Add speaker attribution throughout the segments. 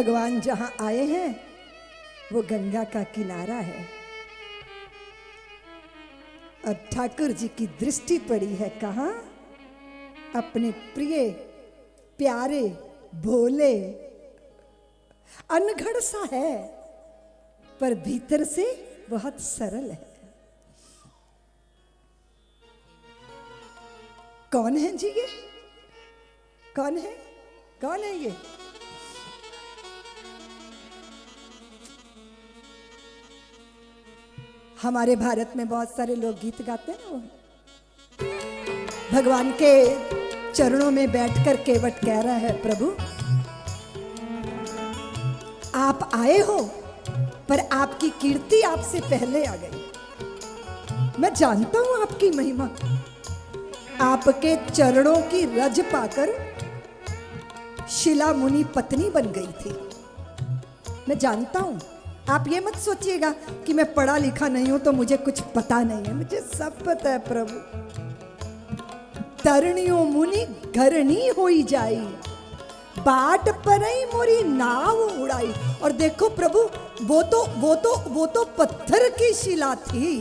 Speaker 1: भगवान जहां आए हैं वो गंगा का किनारा है और ठाकुर जी की दृष्टि पड़ी है कहाँ? अपने प्रिय प्यारे भोले, अनघड़ सा है पर भीतर से बहुत सरल है। कौन है जी ये? कौन है? कौन है ये? हमारे भारत में बहुत सारे लोग गीत गाते हैं, वो भगवान के चरणों में बैठकर केवट कह रहा है, प्रभु आप आए हो पर आपकी कीर्ति आपसे पहले आ गई। मैं जानता हूं आपकी महिमा। आपके चरणों की रज पाकर शिला मुनि पत्नी बन गई थी। मैं जानता हूं। आप ये मत सोचिएगा कि मैं पढ़ा लिखा नहीं हूं तो मुझे कुछ पता नहीं है। मुझे सब पता है प्रभु। तरनियों मुनि घरनी होई जाई, बाट पर ही मोरी नाव उड़ाई। और देखो प्रभु, वो तो पत्थर की शिला थी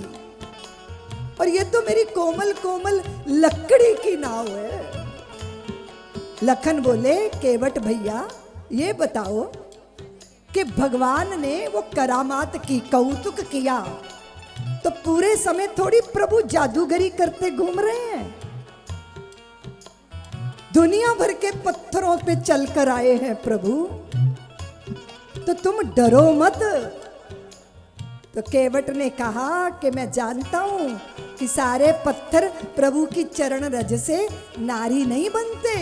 Speaker 1: और ये तो मेरी कोमल कोमल लकड़ी की नाव है। लखन बोले, केवट भैया ये बताओ कि भगवान ने वो करामात की, कौतुक किया, तो पूरे समय थोड़ी प्रभु जादूगरी करते घूम रहे हैं। दुनिया भर के पत्थरों पे चलकर आए हैं प्रभु, तो तुम डरो मत। तो केवट ने कहा कि मैं जानता हूं कि सारे पत्थर प्रभु की चरण रज से नारी नहीं बनते,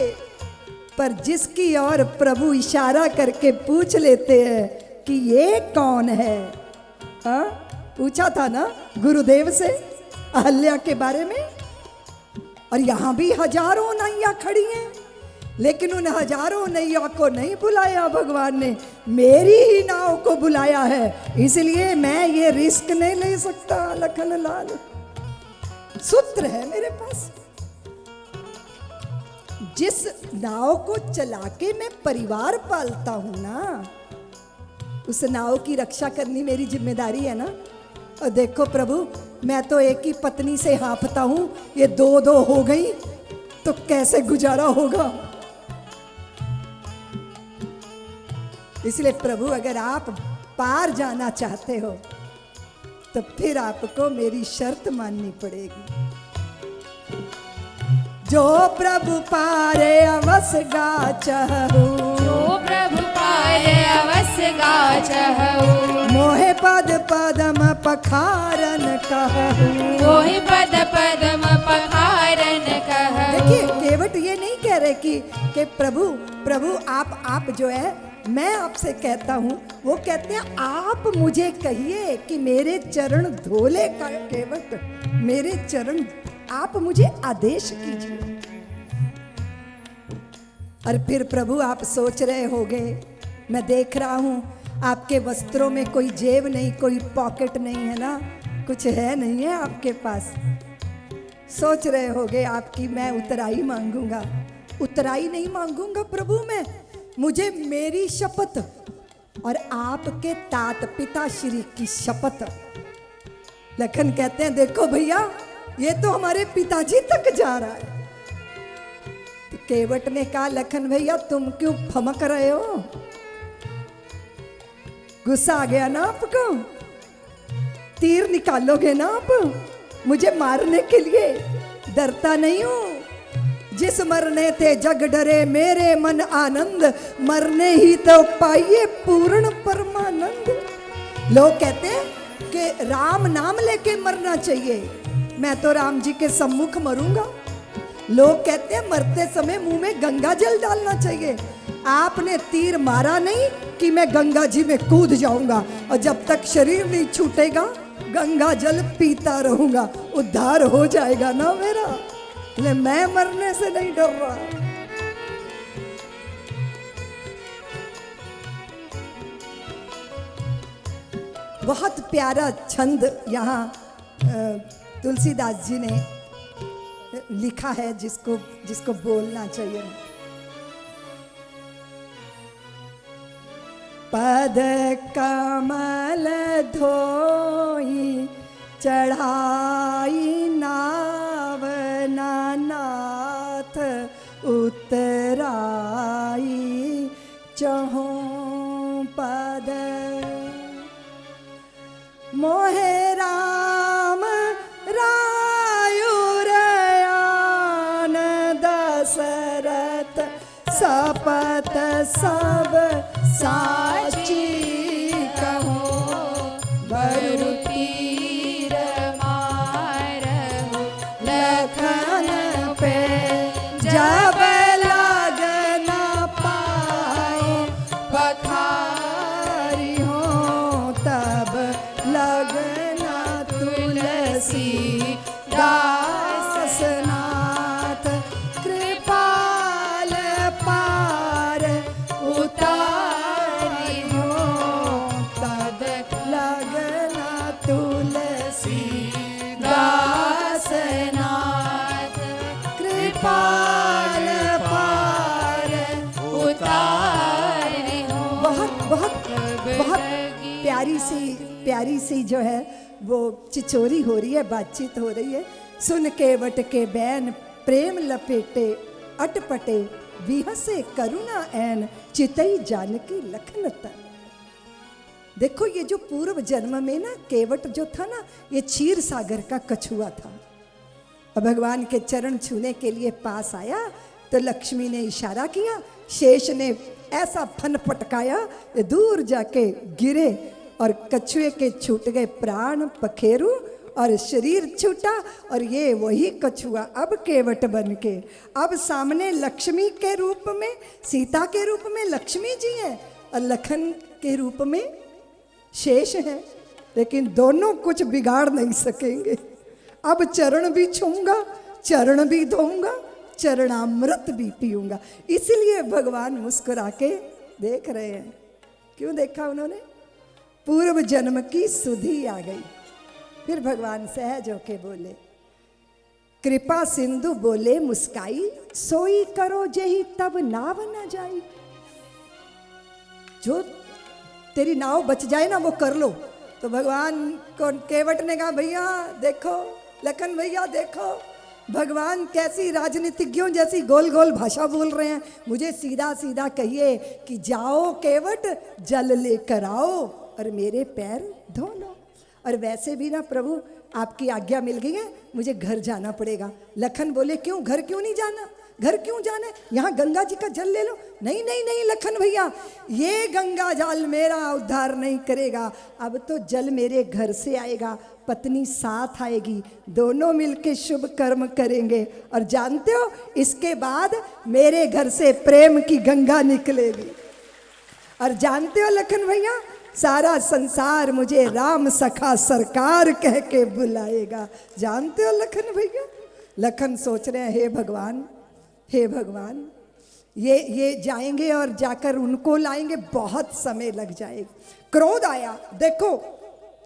Speaker 1: पर जिसकी ओर प्रभु इशारा करके पूछ लेते हैं कि ये कौन है। हाँ, पूछा था ना गुरुदेव से अहल्या के बारे में। और यहां भी हजारों नैया खड़ी हैं, लेकिन उन हजारों नैया को नहीं बुलाया भगवान ने, मेरी ही नाव को बुलाया है। इसलिए मैं ये रिस्क नहीं ले सकता। लखन लाल, सूत्र है मेरे पास। जिस नाव को चला के मैं परिवार पालता हूं ना, उस नाव की रक्षा करनी मेरी जिम्मेदारी है ना। और देखो प्रभु, मैं तो एक ही पत्नी से हाँफता हूं, ये दो दो हो गई तो कैसे गुजारा होगा। इसलिए प्रभु, अगर आप पार जाना चाहते हो तो फिर आपको मेरी शर्त माननी पड़ेगी। जो प्रभु पारे अवस गाचहु,
Speaker 2: जो प्रभु पारे अवस गाचहु,
Speaker 1: मोहे पद पदम पखारन कहु,
Speaker 2: मोहि पद पदम पखारन कहु।
Speaker 1: देखिए, केवट ये नहीं कह रहे कि प्रभु आप जो है मैं आपसे कहता हूं, वो कहते हैं आप मुझे कहिए कि मेरे चरण धोले का। केवट, मेरे चरण आप मुझे आदेश कीजिए। और फिर प्रभु आप सोच रहे होंगे, मैं देख रहा हूं आपके वस्त्रों में कोई जेब नहीं, कोई पॉकेट नहीं है ना, कुछ है नहीं है आपके पास। सोच रहे होंगे आपकी मैं उतराई मांगूंगा। उतराई नहीं मांगूंगा प्रभु मैं, मुझे मेरी शपथ और आपके तात पिता श्री की शपथ। लखन कहते हैं, देखो भैया ये तो हमारे पिताजी तक जा रहा है। तो केवट ने कहा, लखन भैया तुम क्यों फमक रहे हो? गुस्सा आ गया ना आपको? तीर निकालोगे ना आप मुझे मारने के लिए? डरता नहीं हूं। जिस मरने थे जग डरे, मेरे मन आनंद, मरने ही तो पाइए पूर्ण परमानंद। लोग कहते हैं कि राम नाम लेके मरना चाहिए, मैं तो राम जी के सम्मुख मरूंगा। लोग कहते हैं मरते समय मुंह में गंगा जल डालना चाहिए। आपने तीर मारा नहीं कि मैं गंगा जी में कूद जाऊंगा, और जब तक शरीर नहीं छूटेगा गंगा जल पीता रहूंगा, उद्धार हो जाएगा ना मेरा। इसलिए मैं मरने से नहीं डर रहा। बहुत प्यारा छंद यहाँ तुलसीदास जी ने लिखा है, जिसको बोलना चाहिए। पद कमल धोई चढ़ाई नावना नाथ उतराई चहों पद मोहे राम रायुरयान दशरथ सपत सब साची कहो
Speaker 2: बरु तीर मारहु
Speaker 1: लखन पे जब लगन पाए पखारी हो तब लगना तुलसी दासनाथ कृपाल पार उतारी हो तब लगना तुलसी दासनाथ कृपाल पार
Speaker 2: उतारे हो।
Speaker 1: बहुत बहुत बहुत प्यारी सी जो है वो चिचोरी हो रही है, बातचीत हो रही है। सुन के वट के बैन प्रेम लपेटे अटपटे विहसे करुणा ऐन चितई जानकी लखन तन। देखो ये जो पूर्व जन्म में ना केवट जो था ना, ये क्षीर सागर का कछुआ था। और भगवान के चरण छूने के लिए पास आया तो लक्ष्मी ने इशारा किया, शेष ने ऐसा फन पटकाया ये दूर जाके गिरे और कछुए के छूट गए प्राण पखेरु और शरीर छूटा। और ये वही कछुआ अब केवट बन के अब सामने लक्ष्मी के रूप में, सीता के रूप में लक्ष्मी जी हैं और लखन के रूप में शेष है। लेकिन दोनों कुछ बिगाड़ नहीं सकेंगे। अब चरण भी छूंगा, चरण भी धोऊंगा, चरणामृत भी पीऊंगा। इसलिए भगवान मुस्कुरा के देख रहे हैं। क्यों देखा उन्होंने? पूर्व जन्म की सुधि आ गई। फिर भगवान सहज होके बोले, कृपा सिंधु बोले मुस्काई, सोई करो जेही तब नाव न जाई। जो तेरी नाव बच जाए ना वो कर लो। तो भगवान को केवट ने कहा, भैया देखो, लखन भैया देखो, भगवान कैसी राजनीतिज्ञों जैसी गोल गोल भाषा बोल रहे हैं। मुझे सीधा सीधा कहिए कि जाओ केवट जल लेकर आओ और मेरे पैर धो लो। और वैसे भी ना प्रभु आपकी आज्ञा मिल गई है, मुझे घर जाना पड़ेगा। लखन बोले, क्यों? घर क्यों नहीं जाना? घर क्यों जाना है? यहाँ गंगा जी का जल ले लो। नहीं नहीं नहीं लखन भैया, ये गंगा जल मेरा उद्धार नहीं करेगा। अब तो जल मेरे घर से आएगा, पत्नी साथ आएगी, दोनों मिलके शुभ कर्म करेंगे। और जानते हो इसके बाद मेरे घर से प्रेम की गंगा निकलेगी। और जानते हो लखन भैया, सारा संसार मुझे राम सखा सरकार कह के बुलाएगा। जानते हो लखन भैया? लखन सोच रहे हैं, हे भगवान, हे भगवान, ये जाएंगे और जाकर उनको लाएंगे, बहुत समय लग जाएगा। क्रोध आया। देखो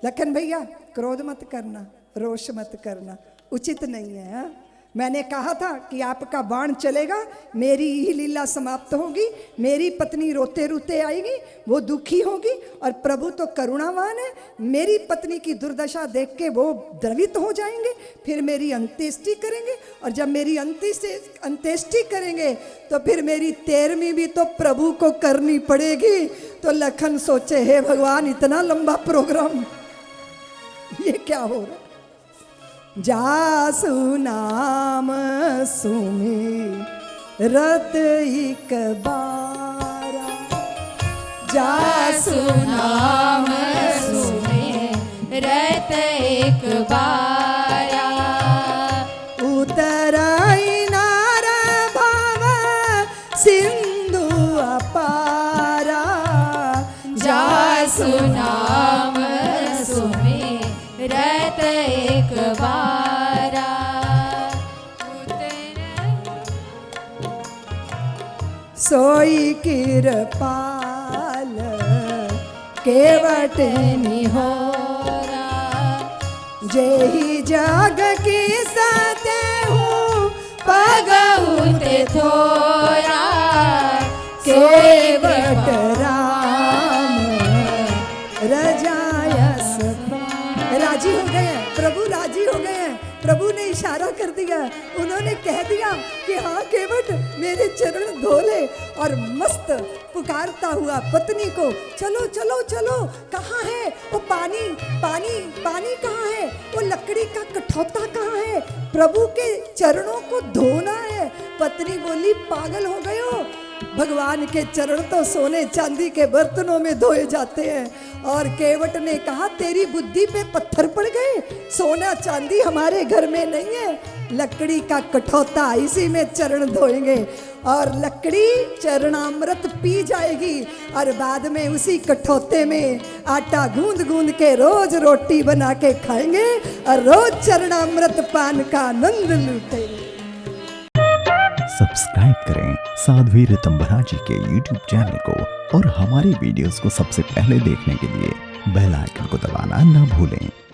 Speaker 1: लखन भैया, क्रोध मत करना, रोष मत करना, उचित नहीं है। हा? मैंने कहा था कि आपका बाण चलेगा, मेरी ही लीला समाप्त होगी, मेरी पत्नी रोते रोते आएगी, वो दुखी होगी। और प्रभु तो करुणावान है, मेरी पत्नी की दुर्दशा देख के वो द्रवित हो जाएंगे, फिर मेरी अंत्येष्टि करेंगे। और जब मेरी अंत्येष्टि करेंगे तो फिर मेरी 13वीं भी तो प्रभु को करनी पड़ेगी। तो लखन सोचे, हे भगवान, इतना लंबा प्रोग्राम, ये क्या हो रहा? जासु नाम सुमी रत एक बारा,
Speaker 2: जासु नाम सुमे रत एक बारा,
Speaker 1: उतराई नार भव सिंधु अपारा।
Speaker 2: जासु नाम सुमे रत एक बारा,
Speaker 1: सोई कृपाल केवट निहोरा, जेहि जग की सते हूँ
Speaker 2: पगहुत थोरा,
Speaker 1: केवट राम दिया। उन्होंने कह दिया कि हाँ केवट मेरे चरण धो ले, और मस्त पुकारता हुआ पत्नी को, चलो चलो चलो, कहाँ है वो पानी, पानी पानी कहाँ है, वो लकड़ी का कठौता कहाँ है, प्रभु के चरणों को धोना है। पत्नी बोली, पागल हो गए हो, भगवान के चरण तो सोने चांदी के बर्तनों में धोए जाते हैं। और केवट ने कहा, तेरी बुद्धि पे पत्थर पड़ गए, सोना चांदी हमारे घर में नहीं है, लकड़ी का कठौता, इसी में चरण धोएंगे, और लकड़ी चरणामृत पी जाएगी, और बाद में उसी कठौते में आटा गूंद गूंद के रोज रोटी बना के खाएंगे, और रोज चरणामृत पान का आनंद लूटेंगे।
Speaker 3: सब्सक्राइब करें साध्वी ऋतंभरा जी के YouTube चैनल को, और हमारी वीडियोस को सबसे पहले देखने के लिए बेल आइकन को दबाना ना भूलें।